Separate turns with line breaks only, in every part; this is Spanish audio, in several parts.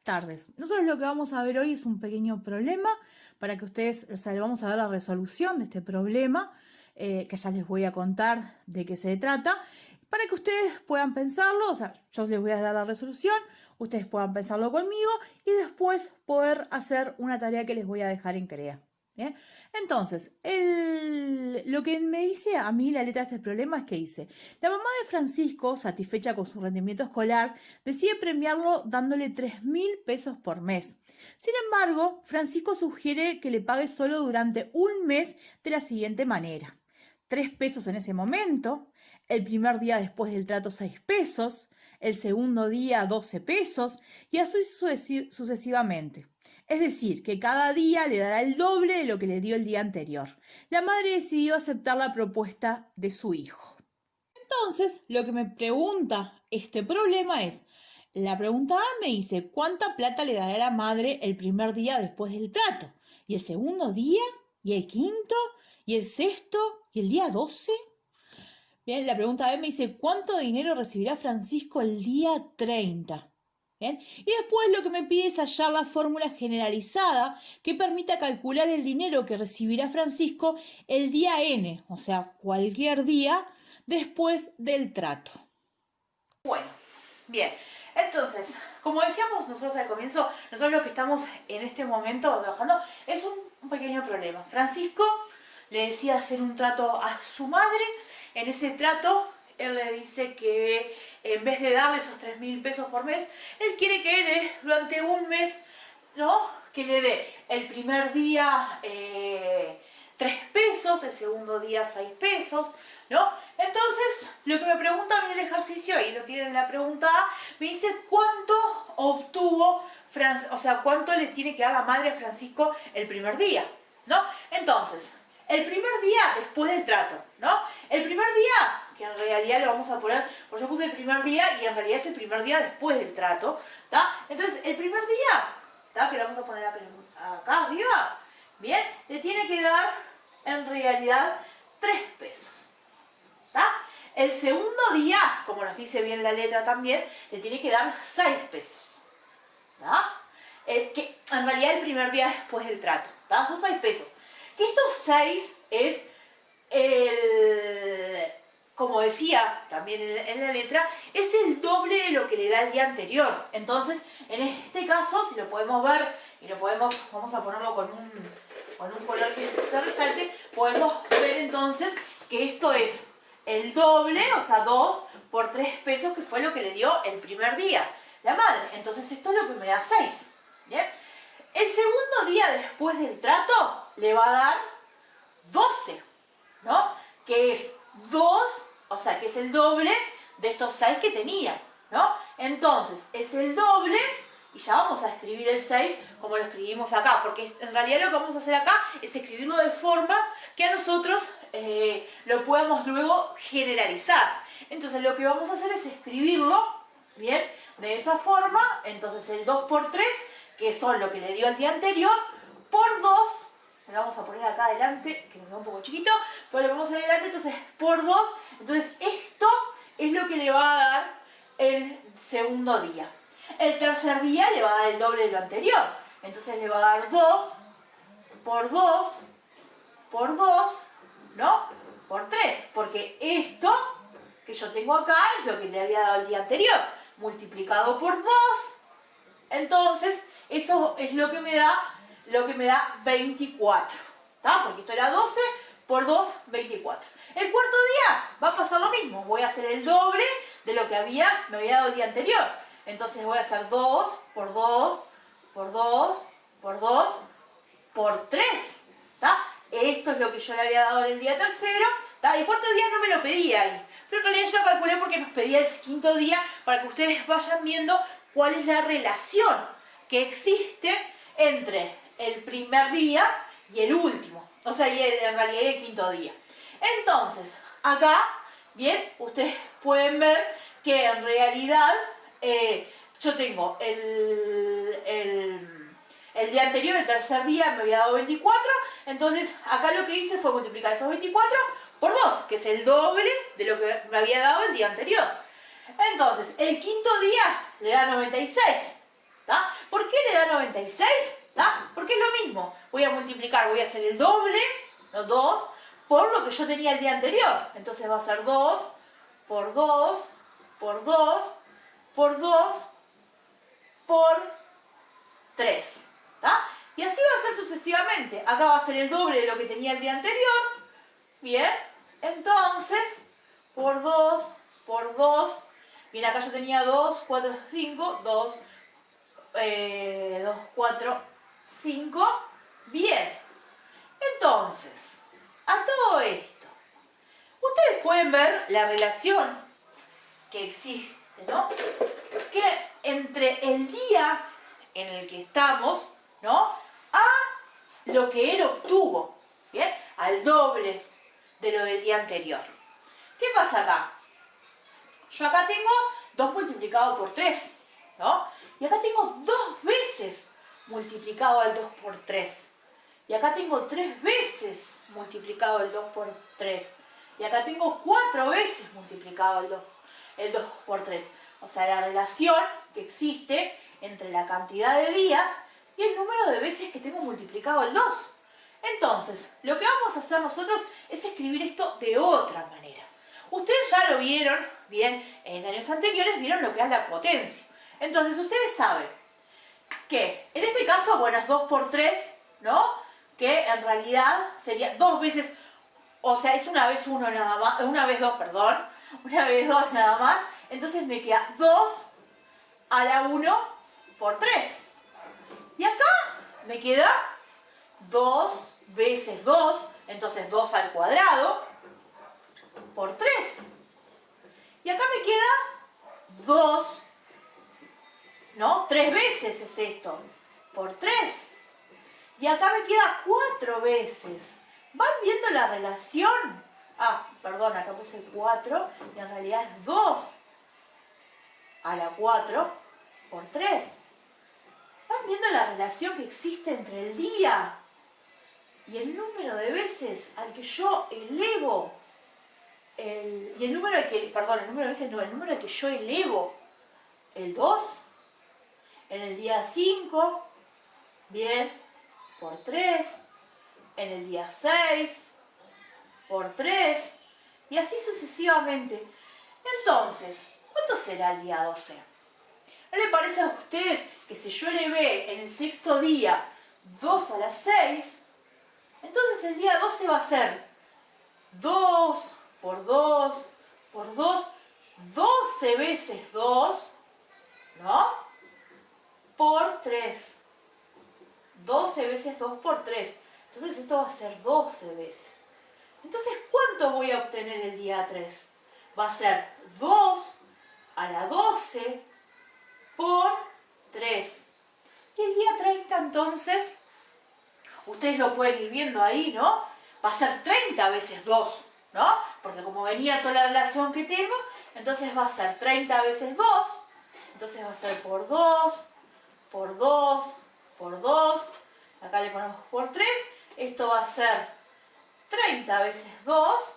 tardes. Nosotros lo que vamos a ver hoy es un pequeño problema para que ustedes, o sea, le vamos a dar la resolución de este problema, que ya les voy a contar de qué se trata, para que ustedes puedan pensarlo, o sea, yo les voy a dar la resolución, ustedes puedan pensarlo conmigo y después poder hacer una tarea que les voy a dejar en CREA. ¿Bien? Entonces, lo que me dice a mí la letra de este problema es que dice: la mamá de Francisco, satisfecha con su rendimiento escolar, decide premiarlo dándole 3.000 pesos por mes. Sin embargo, Francisco sugiere que le pague solo durante un mes de la siguiente manera: 3 pesos en ese momento, el primer día después del trato 6 pesos, el segundo día 12 pesos y así sucesivamente. Es decir, que cada día le dará el doble de lo que le dio el día anterior. La madre decidió aceptar la propuesta de su hijo. Entonces, lo que me pregunta este problema es, la pregunta A me dice, ¿cuánta plata le dará la madre el primer día después del trato? ¿Y el segundo día? ¿Y el quinto? ¿Y el sexto? ¿Y el día 12? Bien, la pregunta B me dice, ¿cuánto dinero recibirá Francisco el día 30? Bien, y después lo que me pide es hallar la fórmula generalizada que permita calcular el dinero que recibirá Francisco el día N, o sea, cualquier día después del trato. Bueno, bien, entonces, como decíamos nosotros al comienzo, nosotros lo que estamos en este momento trabajando es un pequeño problema. Francisco le decía hacer un trato a su madre. En ese trato, él le dice que en vez de darle esos 3.000 pesos por mes, él quiere que durante un mes, ¿no? Que le dé el primer día 3 pesos, el segundo día 6 pesos, ¿no? Entonces, lo que me pregunta a mí el ejercicio, ahí lo tienen en la pregunta A, me dice cuánto obtuvo, o sea, cuánto le tiene que dar la madre a Francisco el primer día, ¿no? Entonces, el primer día después del trato, ¿no? El primer día, que en realidad lo vamos a poner, porque yo puse el primer día y en realidad es el primer día después del trato, ¿tá? Entonces, el primer día, ¿tá? Que lo vamos a poner acá arriba, bien, le tiene que dar en realidad 3 pesos, ¿tá? El segundo día, como nos dice bien la letra también, le tiene que dar 6 pesos, ¿tá? Que en realidad el primer día después del trato, ¿tá? Son 6 pesos. Que estos 6 es como decía también en la letra, es el doble de lo que le da el día anterior. Entonces, en este caso, si lo podemos ver, y lo podemos, vamos a ponerlo con un color que se resalte, podemos ver entonces que esto es el doble, o sea, 2 por 3 pesos, que fue lo que le dio el primer día la madre. Entonces, esto es lo que me da 6. ¿Bien? El segundo día después del trato le va a dar 12, ¿no? Que es 2, o sea, que es el doble de estos 6 que tenía, ¿no? Entonces, es el doble, y ya vamos a escribir el 6 como lo escribimos acá, porque en realidad lo que vamos a hacer acá es escribirlo de forma que a nosotros lo podamos luego generalizar. Entonces, lo que vamos a hacer es escribirlo, ¿bien? De esa forma, entonces el 2 por 3, que son lo que le dio el día anterior, por 2, lo vamos a poner acá adelante, que me queda un poco chiquito, pero lo vamos a poner adelante, entonces por 2, entonces esto es lo que le va a dar el segundo día. El tercer día le va a dar el doble de lo anterior, entonces le va a dar 2 por 2 por 2, ¿no? Por 3, porque esto que yo tengo acá es lo que le había dado el día anterior, multiplicado por 2, entonces eso es lo que me da 24, ¿tá? Porque esto era 12 por 2, 24. El cuarto día va a pasar lo mismo, voy a hacer el doble de lo que me había dado el día anterior. Entonces voy a hacer 2 por 2 por 2 por 2 por 3, ¿tá? Esto es lo que yo le había dado en el día tercero, ¿tá? El cuarto día no me lo pedía ahí, pero en realidad yo lo calculé porque nos pedía el quinto día para que ustedes vayan viendo cuál es la relación que existe entre el primer día y el último, o sea, en realidad el quinto día. Entonces, acá, bien, ustedes pueden ver que en realidad yo tengo el día anterior, el tercer día, me había dado 24, entonces acá lo que hice fue multiplicar esos 24 por 2, que es el doble de lo que me había dado el día anterior. Entonces, el quinto día le da 96, ¿tá? ¿Por qué le da 96? ¿Tá? Porque es lo mismo. Voy a multiplicar, voy a hacer el doble, no 2, por lo que yo tenía el día anterior. Entonces va a ser 2 por 2 por 2 por 2 por 3. ¿Tá? Y así va a ser sucesivamente. Acá va a ser el doble de lo que tenía el día anterior. Bien, entonces, por 2 por 2. Bien, acá yo tenía 2, 4, 5, 2, 2, 4, 5. Bien, entonces, a todo esto, ustedes pueden ver la relación que existe, ¿no? Que entre el día en el que estamos, ¿no? A lo que él obtuvo, ¿bien? Al doble de lo del día anterior. ¿Qué pasa acá? Yo acá tengo 2 multiplicado por 3, ¿no? Y acá tengo 2 veces multiplicado al 2 por 3. Y acá tengo 3 veces multiplicado el 2 por 3. Y acá tengo 4 veces multiplicado el 2 por 3. O sea, la relación que existe entre la cantidad de días y el número de veces que tengo multiplicado el 2. Entonces, lo que vamos a hacer nosotros es escribir esto de otra manera. Ustedes ya lo vieron, bien, en años anteriores vieron lo que es la potencia. Entonces, ustedes saben que en este caso, bueno, es 2 por 3, ¿no? Que en realidad sería 2 veces, o sea, es una vez 1 nada más, una vez 2, perdón, una vez 2 nada más. Entonces me queda 2 a la 1 por 3. Y acá me queda 2 veces 2, entonces 2 al cuadrado por 3. Y acá me queda 2, ¿no? 3 veces es esto, por 3. Y acá me queda 4 veces. ¿Van viendo la relación? Ah, perdón, acá puse 4 y en realidad es 2 a la 4 por 3. ¿Van viendo la relación que existe entre el día y el número de veces al que yo elevo? Y el número al que, perdón, el número de veces no, el número al que yo elevo el 2 en el día 5, bien, por 3, en el día 6, por 3, y así sucesivamente. Entonces, ¿cuánto será el día 12? ¿No le parece a ustedes que si yo elevé en el sexto día 2 a la 6, entonces el día 12 va a ser 2 por 2 por 2, 12 veces 2, ¿no? Por 3. 12 veces 2 por 3. Entonces esto va a ser 12 veces. Entonces, ¿cuánto voy a obtener el día 3? Va a ser 2 a la 12 por 3. Y el día 30, entonces, ustedes lo pueden ir viendo ahí, ¿no? Va a ser 30 veces 2, ¿no? Porque como venía toda la relación que tengo, entonces va a ser 30 veces 2. Entonces va a ser por 2, por 2, por 2. Acá le ponemos por 3. Esto va a ser 30 veces 2.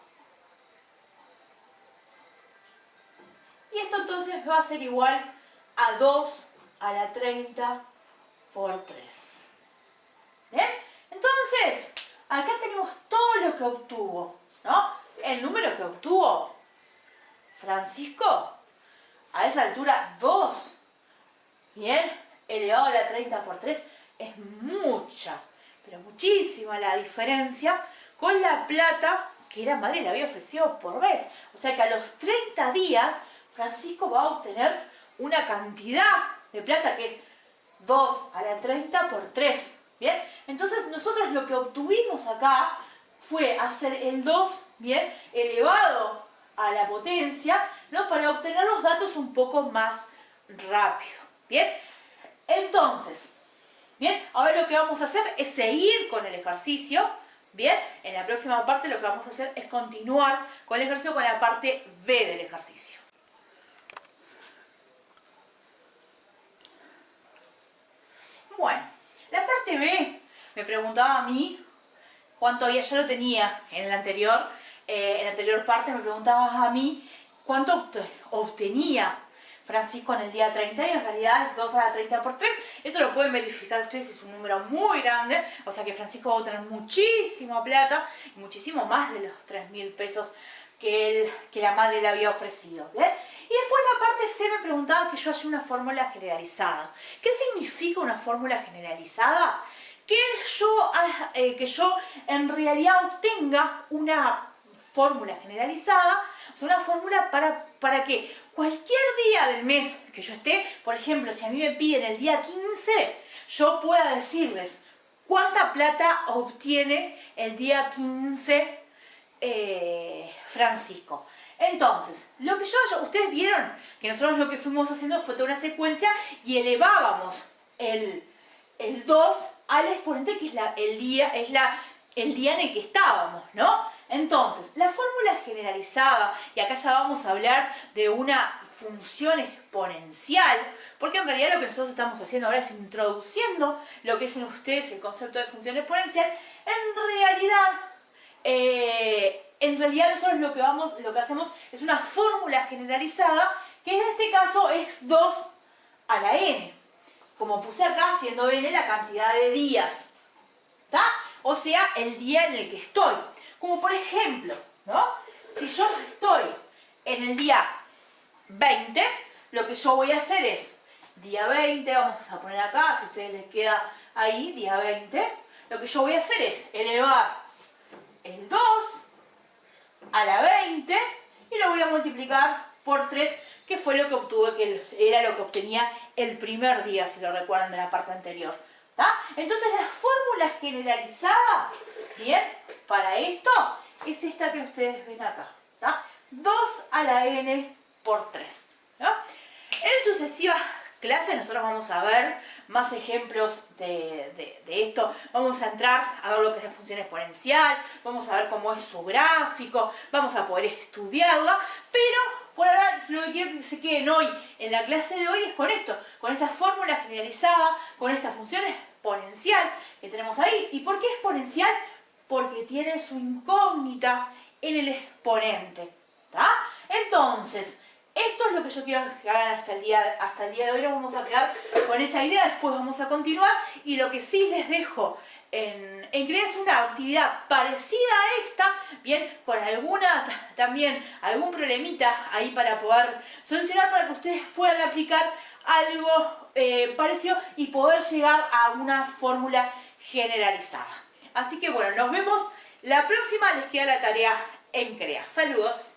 Y esto entonces va a ser igual a 2 a la 30 por 3. ¿Bien? Entonces, acá tenemos todo lo que obtuvo, ¿no? El número que obtuvo Francisco, a esa altura 2, ¿bien? Elevado a la 30 por 3, es mucha, pero muchísima la diferencia con la plata que la madre le había ofrecido por vez. O sea que a los 30 días Francisco va a obtener una cantidad de plata que es 2 a la 30 por 3. ¿Bien? Entonces nosotros lo que obtuvimos acá fue hacer el 2, ¿bien? Elevado a la potencia, ¿no? Para obtener los datos un poco más rápido. ¿Bien? Entonces, ¿bien? Ahora lo que vamos a hacer es seguir con el ejercicio. ¿Bien? En la próxima parte lo que vamos a hacer es continuar con el ejercicio con la parte B del ejercicio. Bueno, la parte B me preguntaba a mí cuánto había, ya lo tenía en la anterior parte, me preguntaba a mí cuánto obtenía Francisco en el día 30 y en realidad es 2 a la 30 por 3. Eso lo pueden verificar ustedes, es un número muy grande, o sea que Francisco va a tener muchísima plata, muchísimo más de los 3.000 pesos que la madre le había ofrecido. ¿Bien? Y después la parte C me preguntaba que yo haya una fórmula generalizada. ¿Qué significa una fórmula generalizada? Que yo en realidad obtenga una fórmula generalizada, o sea, una fórmula para que cualquier día del mes que yo esté, por ejemplo, si a mí me piden el día 15, yo pueda decirles cuánta plata obtiene el día 15 Francisco. Entonces, lo que ustedes vieron que nosotros lo que fuimos haciendo fue toda una secuencia y elevábamos el 2 al exponente que es el día en el que estábamos, ¿no? Entonces, la fórmula generalizada, y acá ya vamos a hablar de una función exponencial, porque en realidad lo que nosotros estamos haciendo ahora es introduciendo lo que es en ustedes el concepto de función exponencial. En realidad nosotros lo que hacemos es una fórmula generalizada, que en este caso es 2 a la n. Como puse acá, siendo n la cantidad de días, ¿tá? O sea, el día en el que estoy. Como por ejemplo, ¿no? Si yo estoy en el día 20, lo que yo voy a hacer es día 20, vamos a poner acá, si a ustedes les queda ahí, día 20, lo que yo voy a hacer es elevar el 2 a la 20 y lo voy a multiplicar por 3, que fue lo que obtuve, que era lo que obtenía el primer día, si lo recuerdan de la parte anterior. ¿Tá? Entonces la fórmula generalizada, bien, para esto, es esta que ustedes ven acá. ¿Tá? 2 a la n por 3. ¿No? En sucesivas clases nosotros vamos a ver más ejemplos de esto. Vamos a entrar a ver lo que es la función exponencial, vamos a ver cómo es su gráfico, vamos a poder estudiarla, pero por ahora lo que quiero que se queden hoy en la clase de hoy es con esto, con esta fórmula generalizada, con esta función exponencial que tenemos ahí. ¿Y por qué exponencial? Porque tiene su incógnita en el exponente. ¿Tá? Entonces, esto es lo que yo quiero que hagan hasta el día de hoy. Nos vamos a quedar con esa idea, después vamos a continuar. Y lo que sí les dejo en crear es una actividad parecida a esta, bien, con algún problemita ahí para poder solucionar, para que ustedes puedan aplicar algo parecido y poder llegar a una fórmula generalizada. Así que bueno, nos vemos la próxima. Les queda la tarea en CREA. Saludos.